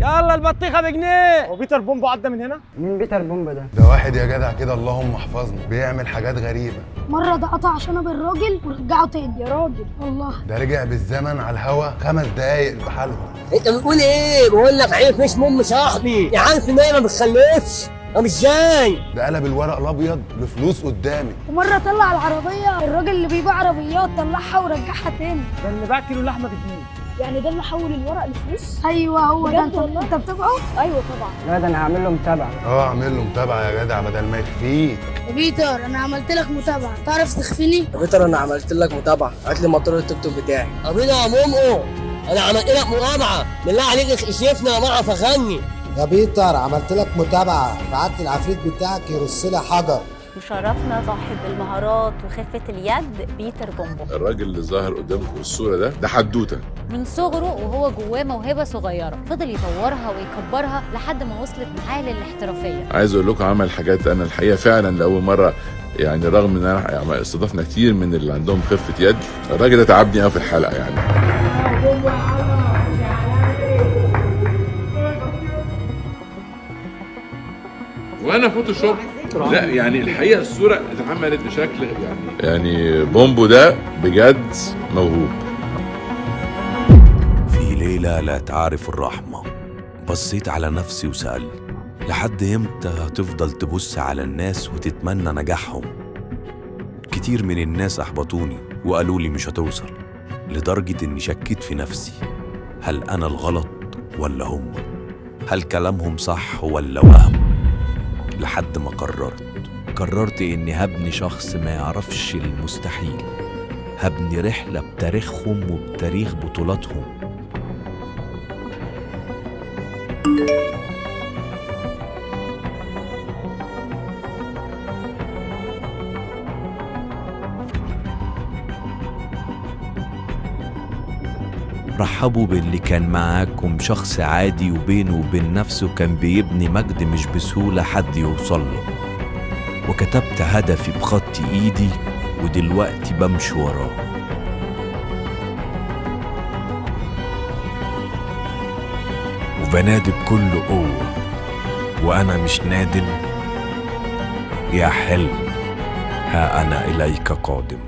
يلا البطيخه بجنيه. هو بيتر بومبو عدى من هنا؟ مين بيتر بومبو ده؟ ده واحد يا جدع كده اللهم احفظنا بيعمل حاجات غريبة. مرة ده قطع شنب الراجل ورجعه تاني. يا راجل والله ده رجع بالزمن على الهوا 5 دقايق بحالهم. انت بتقول ايه؟ بقول لك عيب مش صاحبي، يا عارف ان هي ما بتخلفش. طب ازاي؟ ده قلب الورق الابيض لفلوس قدامي. ومرة طلع العربية الراجل اللي بيبيع عربيات طلعها ورجعها تاني. ده اللي باع كيلو لحمه بجنيه. يعني ده اللي حول الورق لفلوس؟ ايوه هو ده. بجد والله؟ انت بتابعه؟ ايوه طبعا. لا ده انا هعمل له متابعه. اعمل له متابعة يا جدع بدل ما يخفيك. يا بيتر انا عملت لك متابعة، تعرف تخفيني؟ يا بيتر انا عملت لك متابعه، هات لي موتور التيك توك بتاعي. ابينا يا مومو، انا عملت لك متابعه، بالله عليك اكشفنا ما اعرف اغني. يا بيتر عملت لك متابعة، بعت العفريت بتاعك يرص لي حجر. وشرفنا صاحب المهارات وخفة اليد بيتر بومبو. الراجل اللي ظاهر قدامكم في الصورة ده حدوتة. من صغره وهو جواه موهبة صغيرة، فضل يطورها ويكبرها لحد ما وصلت معاه للاحترافية. عايز اقول لكم عمل حاجات انا الحقيقة فعلا لأول مرة، يعني رغم ان انا يعني استضفنا كتير من اللي عندهم خفة يد، الراجل ده تعبني قوي في الحلقة يعني. وانا فوتوشوب لا يعني الحقيقه الصوره اتعملت بشكل يعني بومبو ده بجد موهوب. في ليله لا تعرف الرحمه، بصيت على نفسي وسألت لحد امتى هتفضل تبص على الناس وتتمنى نجاحهم؟ كتير من الناس احبطوني وقالوا لي مش هتوصل، لدرجه اني شكيت في نفسي، هل انا الغلط ولا هم؟ هل كلامهم صح ولا وهم؟ لحد ما قررت اني هبني شخص ما يعرفش المستحيل، هبني رحلة بتاريخهم وبتاريخ بطولاتهم. رحبوا باللي كان معاكم شخص عادي وبينه وبين نفسه كان بيبني مجد مش بسهولة حد يوصل له، وكتبت هدفي بخط ايدي ودلوقتي بمشي وراه. وبنادي بكل قوة وأنا مش نادم، يا حلم ها أنا إليك قادم.